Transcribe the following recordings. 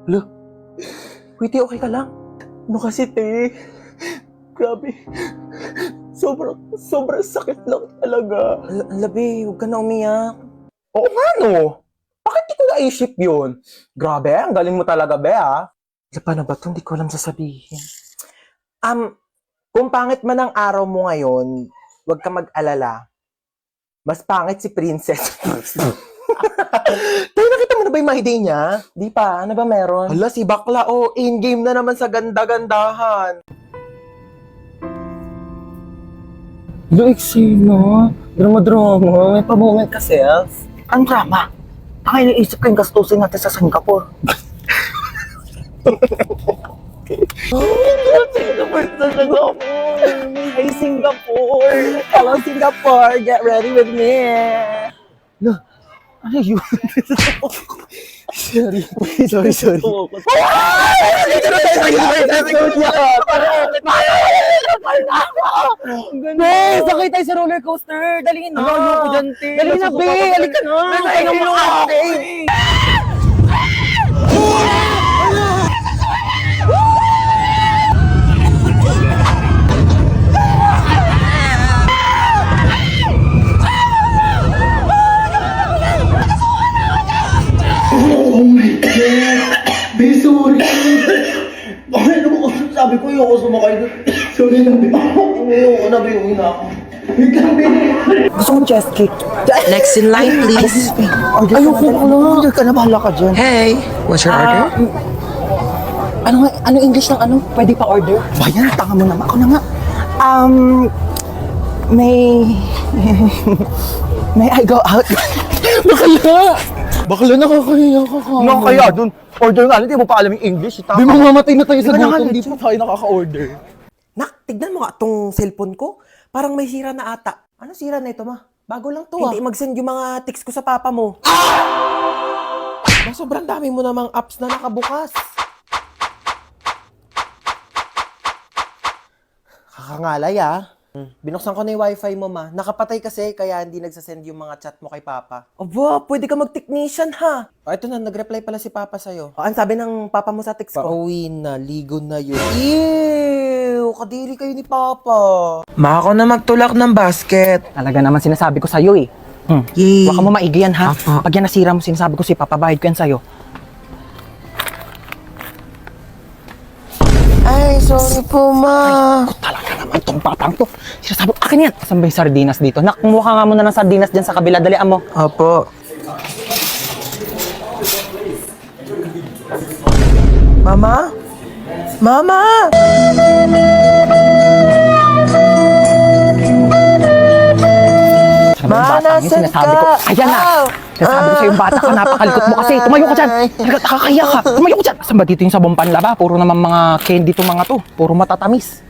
Hala, wait, okay ka lang? Ano kasi, te? Grabe. Sobrang sakit lang talaga. Labi, huwag ka na umiyak. Oo nga, no? Bakit di ko naisip yun? Grabe, ang galing mo talaga, be, ah. Paano ba ito? Hindi ko alam sasabihin. Kung pangit man ang araw mo ngayon, huwag ka mag-alala. Mas pangit si Princess. Tayo, nakita mo na ba yung my day niya? Di pa, ano ba meron? Hala, si Bakla, oh, in-game na naman sa ganda-gandahan. Lo, eksena. Drama-drama. May pa-moment ka, self. Ang drama? Ang iniisip ko yung gastusin natin sa Singapore. Ay, Singapore! Hello, Singapore! Get ready with me! Ano yun? Sorry. Be, sakay tayo sa roller coaster! Dali na! Ayoko dyan, te. Dali na, be! Halika na! Ayoko mo ate! Oh my God! Be, sorry! Bakit naman ko sabi ko yung ako sumakay doon? Sorry na, Be. Ayoko na, Be. Uwi na ako. Wait lang, Be. Gusto kong chest kick. Next in line, please. Ayoko ko na. Order ka na, bahala ka dyan. Hey, what's your order? Ano English ng ano? Pwede pa order? Bayan, tanga mo naman. Ako na nga. May I go out? Bakla, nakakahiya ka ka. Ano kaya dun? Order nga, hindi mo pa alam yung English. Di mamamatay na tayo sa Di ba gutom. nakalala Di pa tayo nakaka-order. Nak, tignan mo nga tong cellphone ko. Parang may sira na ata. Ano sira na ito, ma? Bago lang to, Hindi mag-send yung mga text ko sa papa mo. Sobrang dami mo namang apps na nakabukas. Kakangalay, ah. Binuksan ko na yung wifi mo, ma. Nakapatay kasi, kaya hindi nagsasend yung mga chat mo kay papa. Aba, pwede ka mag-technician, ha? O, ito na, nag-reply pala si papa sa'yo. O, ang sabi ng papa mo sa text ko? Pauwi na, ligo na yun. Ew, kadiri kayo ni papa. Ma, ako na magtulak ng basket. Talaga naman sinasabi ko sa'yo eh. Yay. Huwag ka mo maigi yan ha. Apo. Pag yan nasira mo, sinasabi ko papabayad ko yan sa'yo. Ay, sorry po, ma. Talaga naman tong batang to. Sinasabi ko, akin yan. Saan ba yung sardinas dito? Nak, kumuha nga muna ng sardinas dyan sa kabila. Dalian mo. Opo. Mama? Mama! Sabi ng batang yun, nasan sinasabi ka? ko, ayan na. Sinasabi ko sa'yo, bata ka, napakalikot mo kasi. Tumayo ka dyan. Talaga, nakakahiya ka. Tumayo ka dyan. Saan ba dito yung sabong panlaba? Puro naman mga candy to mga to. Puro matatamis.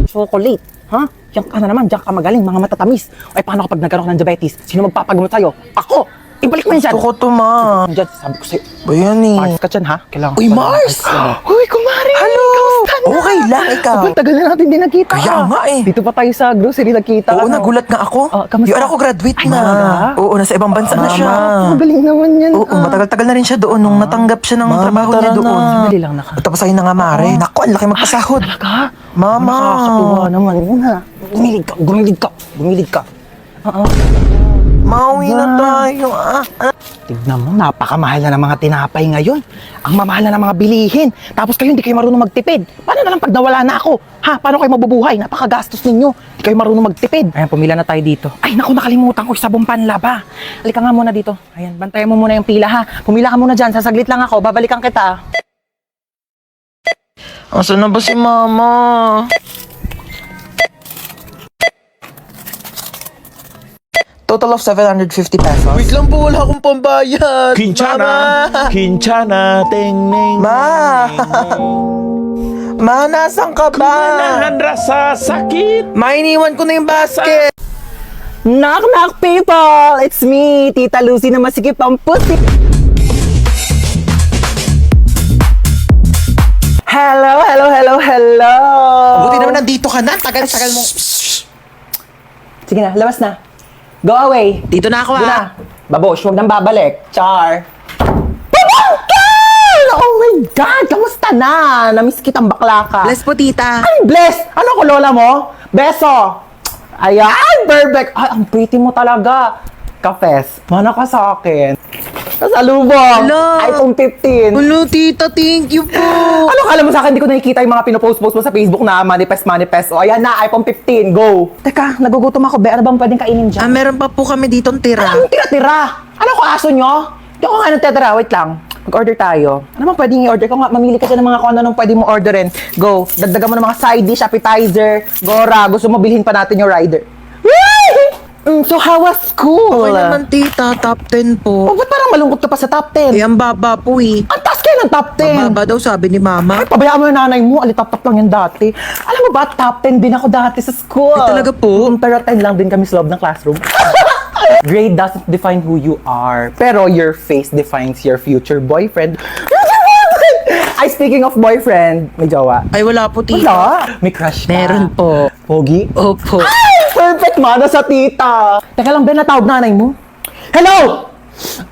Chocolate. Ha? Diyan ka na naman. Diyan ka magaling. Mga matatamis. Ay, paano kapag nagkaroon ka ng diabetes? Sino magpapagamot sa'yo? Ako! Ibalik mo yan dyan. Gusto ko to, ma. Dyan, sabi ko sa'yo. Ba yan eh? Mars ka dyan, ha? Kailangan Uy, ko pa ng Mars! ice cream. Uy, kumari! Hello! Kamusta na? Okay lang, ikaw. Abang, tagal na natin din nagkita. Kaya nga eh. Dito pa tayo sa grocery nagkita. Oo, ano? nagulat nga ako. Kamusta? Yung anak ko graduate Ay, na. talaga? Oo, nasa ibang bansa na siya. Magaling naman yan. Oo, matagal-tagal na rin siya doon nung natanggap siya ng trabaho niya doon. Sandali lang naka. Tapos ayun na nga, Mare. Naku, ang laki magpasahod. Talaga? Mama. Nakakatuwa naman yun ha. Gumilig ka. Oo. Mauwi na tayo. Tignan mo, napakamahal na ng mga tinapay ngayon. Ang mamahal na ng mga bilihin. Tapos kayo hindi kayo marunong magtipid. Paano na lang pag nawala na ako? Ha? Paano kayo mabubuhay? Napakagastos ninyo. Hindi kayo marunong magtipid. Ayan, pumila na tayo dito. Ay, naku, nakalimutan ko yung sabong panlaba. Halika nga muna dito. Ayan, bantayan mo muna yung pila ha. Pumila ka muna dyan. Sasaglit lang ako. Babalikan kita. Asan na ba si Mama? Total of 750 pesos. Wait lang po, wala akong pambayad. Kinchana, Kinchana, ting ning. Ma! Ma, nasan ka ba? Manahan rasa sakit. Ma, iniwan ko na yung basket. Knock, knock, people! It's me, Tita Lucy na masikip ang pusi. Hello! Buti naman nandito ka na. Tagal-tagal mo. Sige na, labas na. Go away. Dito na ako, Doon na. Babosh, huwag nang babalik. Char. Pabangka! God! Kamusta na? Namiss kitang bakla ka. Bless po, tita. Ay, bless! Ano ko, lola mo? Beso! Ayan, perfect! Ay, ang pretty mo talaga. Kafes, mana ka sa akin. Kasalubong! Hello. iPhone 15. Hello, tita. Thank you po. Ano kala mo sa akin, di ko nakikita yung mga pinopost-post mo sa Facebook na manifest. O, ayan na, iPhone 15, go! Teka, nagugutom ako, be. Ano bang pwedeng kainin dyan? Meron pa po kami ditong tira. Ano tira-tira? Ano ko, aso nyo? Di ako nga nagtitira, wait lang. Mag-order tayo. Ano bang pwedeng i-order ko nga? Mamili ka dyan ng mga kung ano pwede mo orderin. Go, dagdagan mo ng mga side dish, appetizer, gora. Gusto mo bilhin pa natin yung rider. So how was school? Okay naman, tita. Top 10 Oh, po. ba't parang malungkot ka pa sa top 10? Eh, ang baba po eh. Ang taas kayo ng top 10. Baba daw sabi ni mama. Ay, pabayaan mo yung nanay mo. Alitap-tap lang yan dati. Alam mo ba, top 10 din ako dati sa school. Eh, talaga po? Pero 10 lang din kami sa loob ng classroom. Grade doesn't define who you are. Pero your face defines your future boyfriend. Ay, speaking of boyfriend, may jowa. Ay, wala po, tita. Wala. May crush ka. Meron po. Pogi? Opo. Ay, perfect mana sa tita. Teka lang, Ben, natawag nanay mo. Hello!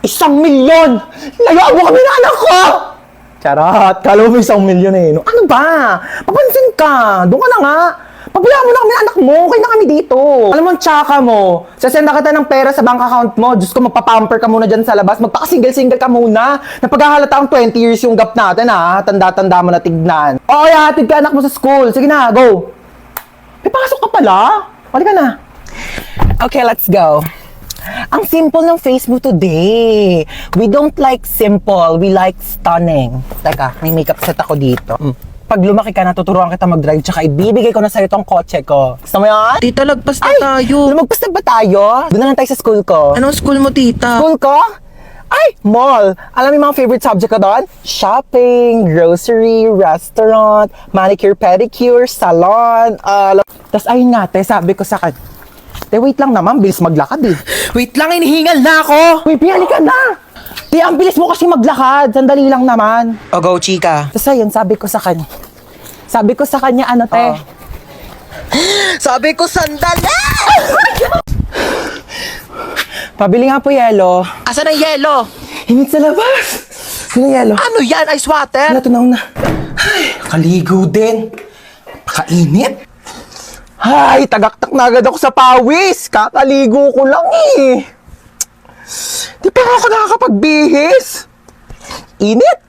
1,000,000! Layuan mo kami na anak ko! Charot, kala mo 1,000,000 eh. No? Ano ba? Papansin ka. Doon ka na nga. Pabayaan mo na kami anak mo. Okay na kami dito. Alam mo, ang tsaka mo. Sasenda kita ng pera sa bank account mo. Diyos ko, magpapamper ka muna dyan sa labas. Magpaka-single-single ka muna. Napaghahalata ang 20 years yung gap natin ha. Tanda-tanda mo na tignan. O kaya, hatid ka anak mo sa school. Sige na, go. May pasok ka pala. Wali ka na. Okay, let's go. Ang simple ng face mo today. We don't like simple. We like stunning. Teka, may makeup set ako dito. Pag lumaki ka, natuturuan kita mag-drive tsaka ibibigay ko na sa'yo tong kotse ko. Gusto mo yan? Tita, lagpas na tayo. Lumagpas na ba tayo? Doon na lang tayo sa school ko. Anong school mo, tita? School ko? Ay, mall. Alam mo yung mga favorite subject ko doon? Shopping, grocery, restaurant, manicure, pedicure, salon. Tapos ayun nga, te, sabi ko sa kan. Te, wait lang naman, bilis maglakad eh. Wait lang, hinihingal na ako. Uy, piyali ka na! Te, ang bilis mo kasi maglakad. Sandali lang naman. O, go, chika. Tapos ayun, sabi ko sa kanya. Sabi ko sa kanya, ano, te? Sabi ko, sandali! Pabili nga po yelo. Asan ang yelo? Hinit sa labas. Sino yelo? Ano yan? Ice water? Ano, tunaw na. Ay, kaligo din. Pakainit. Ay, tagaktak na agad ako sa pawis. Kakaligo ko lang eh. Di pa ako nakakapagbihis. Init.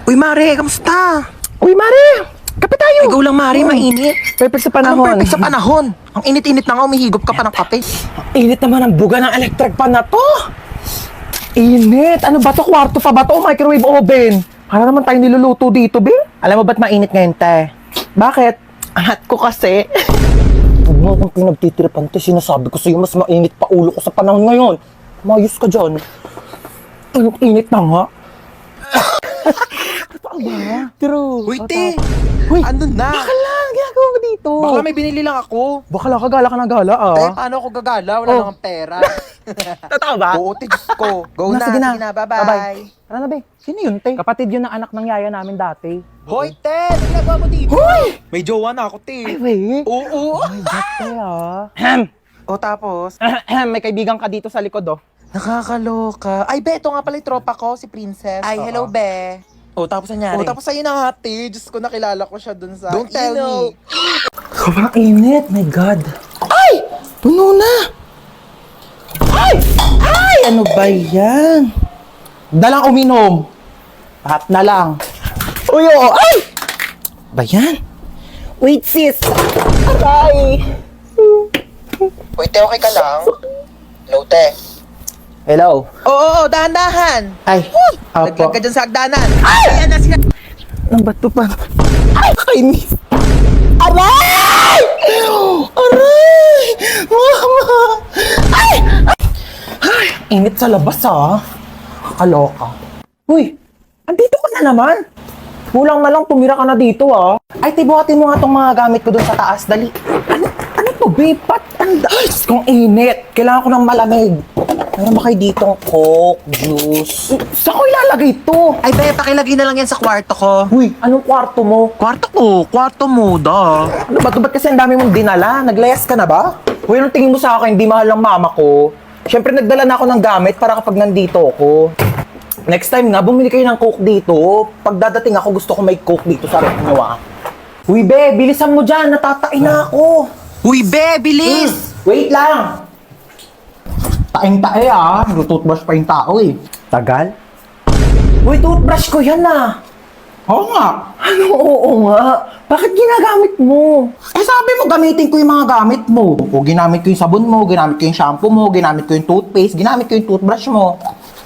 Uy, Mare, kamusta? Uy, Mare. Kape tayo. Ikaw lang, Mare, mainit. Perfect sa Anong panahon. perfect sa panahon? Ang init-init na nga, umihigop ka pa ng kape. Init naman ang buga ng electric pan na to. Init. Ano ba to? Kwarto pa ba to? Microwave oven. Para naman tayo niluluto dito, be. Alam mo ba't mainit ngayon, te? Bakit? Angat ko kasi. Huwag mo akong pinagtitiripan, te. Sinasabi ko sa'yo, mas mainit pa ulo ko sa panahon ngayon. Mayos ka dyan. Init na nga. Totoo ba? True. Uy, te. Uy, Ano na? baka lang. Ginagawa mo dito. Baka may binili lang ako. Bakala ka gala ka ng gala, ah. Eh, paano ako gagala? Wala Oh. nang pera. Totoo ba? Oo, te, Diyos ko. Go na, sige na. Bye-bye. Ano na, be? Sino yun, te? Kapatid yun ng anak ng yaya namin dati. Hoy, te! Ano ginagawa mo dito? Hoy! May jowa na ako, te. Ay, wait. Oo. Ay, te, ah. O, tapos? May kaibigan ka dito sa likod, oh. Nakakaloka. Ay, be, ito nga pala yung tropa ko, si Princess. Ay, hello, be. Oh, tapos nangyari? O, tapos ayun na nga, te. Diyos ko, nakilala ko siya dun sa... Don't tell me. Sobrang init, my God. Ay! Puno na! Ay! Ay! Ano ba yan? Dalang uminom. Hot na lang. Uy, oo. Ay! Ba yan? Wait, sis. Aray! Uy, te, okay ka lang? Hello, te. Hello. Oo, dahan-dahan. Ay, Naglag apo. ka dyan sa hagdanan. Ay! Ayan na sila. Ang bato pa. Ay, kainis. Aray! Aray! Mama! Ay! Ay! Init sa labas, ah. Kaloka. Uy, andito ka na naman. Kulang na lang, tumira ka na dito, ah. Ay, tibuhatin mo nga tong mga gamit ko doon sa taas. Dali. Ano to, babe? Patanda. Ay, kung init. Kailangan ko ng malamig. Meron ba kayo ditong Coke, juice? Saan ko ilalagay ito? Ay, be, pakilagay na lang yan sa kwarto ko. Uy, anong kwarto mo? Kwarto mo, da. Ano ba? Ba't kasi ang dami mong dinala? Naglayas ka na ba? Uy, anong tingin mo sa akin? Di mahal ng mama ko. Siyempre, nagdala na ako ng gamit para kapag nandito ako. Next time nga, bumili kayo ng Coke dito. Pagdadating ako, gusto ko may Coke dito sa rep nyo, ah. Uy, be, bilisan mo dyan. Natatain na ako. Uy, be, bilis! Wait lang. Taing-tae ah. Toothbrush pa yung tao eh. Tagal? Uy, toothbrush ko yan, ah. Oo nga. Ano, oo nga. Bakit ginagamit mo? Eh sabi mo, gamitin ko yung mga gamit mo. O ginamit ko yung sabon mo, ginamit ko yung shampoo mo, ginamit ko yung toothpaste, ginamit ko yung toothbrush mo.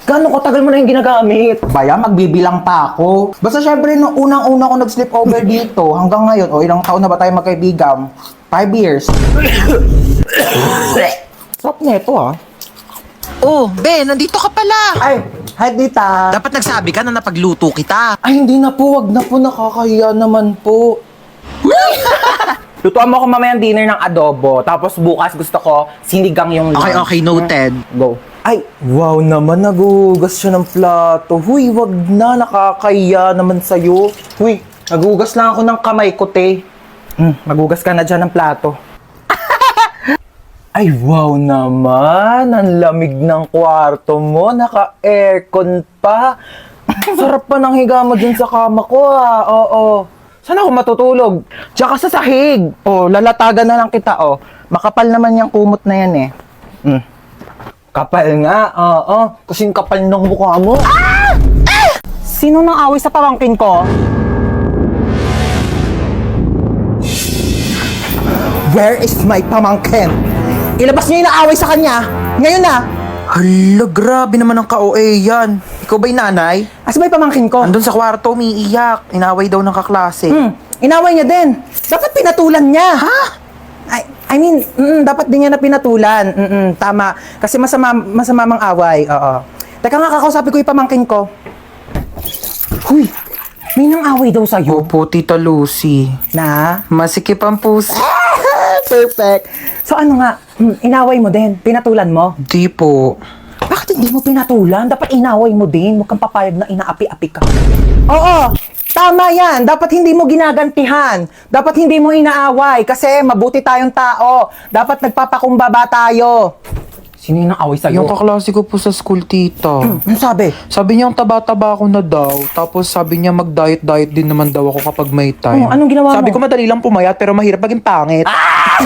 Gano'ng katagal mo na yung ginagamit? Baya, magbibilang pa ako. Basta syempre, nung unang-una ko nag-sleep over dito, hanggang ngayon, o ilang taon na ba tayo magkaibigan? 5 years. Sarap nito ah. Oh, be, nandito ka pala. Ay, hi, tita. Dapat nagsabi ka na napagluto kita. Ay, hindi na po. Wag na po. Nakakahiya naman po. Lutuan mo ako mamayang dinner ng adobo. Tapos bukas gusto ko sinigang yung lunch. Okay, noted. Go. Ay, wow naman. Nagugas siya ng plato. Huy, wag na. Nakakahiya naman sa'yo. Huy, nagugas lang ako ng kamay ko, te. Magugas ka na dyan ng plato. Ay, wow naman. Ang lamig ng kwarto mo. Naka-aircon pa. Sarap pa ng higa mo dyan sa kama ko, ah. Oo. Saan ako matutulog? Diyan ka sa sahig. Oh, lalatagan na lang kita, oh. Makapal naman yung kumot na yan, eh. Kapal nga, oo. Kasing kapal ng mukha mo. Sino nang away sa pamangkin ko? Where is my pamangkin? Ilabas niyo yung naaway sa kanya. Ngayon na. Hala, grabe naman ang ka-OA yan. Ikaw ba'y nanay? Asa ba yung pamangkin ko? Andun sa kwarto, umiiyak. Inaway daw ng kaklase. Inaway niya din. Dapat pinatulan niya. Ha? I mean, dapat din niya na pinatulan. Tama. Kasi masama mang away. Oo. Teka nga, kakausapin ko yung pamangkin ko. Huy, may nang away daw sa'yo. Opo, Tita Lucy. Na? Masikip ang puso. Perfect. So ano nga, inaway mo din, pinatulan mo. Di po. Bakit hindi mo pinatulan? Dapat inaway mo din. Huwag kang papayag na inaapi-api ka. Oo, tama yan. Dapat hindi mo ginagantihan. Dapat hindi mo inaaway. Kasi mabuti tayong tao. Dapat nagpapakumbaba tayo. Sino yung naaway sa'yo? Yung kaklase ko po sa school, tita. Ano sabi? Sabi niya, ang taba-taba ako na daw. Tapos sabi niya, mag-diet-diet din naman daw ako kapag may time. Oh, anong ginawa Sabi mo? ko, madali lang pumayat, pero mahirap maging pangit.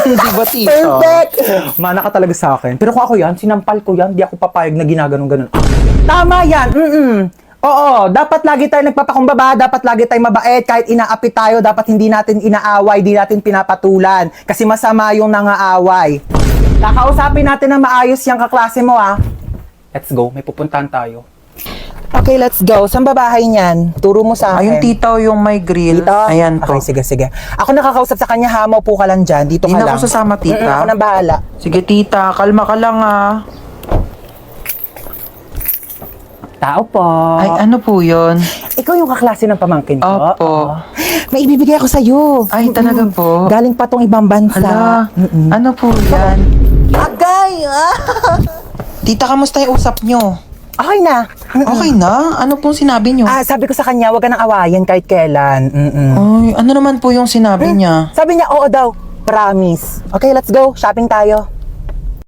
Di ba, tita? Perfect! Mana ka talaga sa akin. Pero kung ako yan, sinampal ko yan, di ako papayag na ginaganon-ganon. Tama yan! Oo, dapat lagi tayo nagpapakumbaba, dapat lagi tayo mabait, kahit inaapi tayo, dapat hindi natin inaaway, di natin pinapatulan. Kasi masama yung nangaaway. Kakausapin natin na maayos yung kaklase mo, ah. Let's go, may pupuntahan tayo. Okay, let's go. Saan ba bahay niyan? Turo mo sa akin. Ayun, tita, yung may grill. Dito? Ayan po. Okay, sige. Ako nakakausap sa kanya, ha? Maupo ka lang dyan. Dito Hindi ka na lang. ako sasama, tita. Ako nang bahala. Sige, tita, kalma ka lang, ah. Tao po. Ay, ano po yun? Ikaw yung kaklase ng pamangkin ko? Opo. Oo. May ibibigay ako sa'yo. Ay, talaga po? Galing pa tong ibang bansa. Hala, ano po yan? Agay! Tita, kamusta yung usap nyo? Okay na. Okay na? Ano pong sinabi nyo? Sabi ko sa kanya, wag ka nang awayan kahit kailan. Ay, ano naman po yung sinabi niya? Sabi niya, oo daw. Promise. Okay, let's go. Shopping tayo.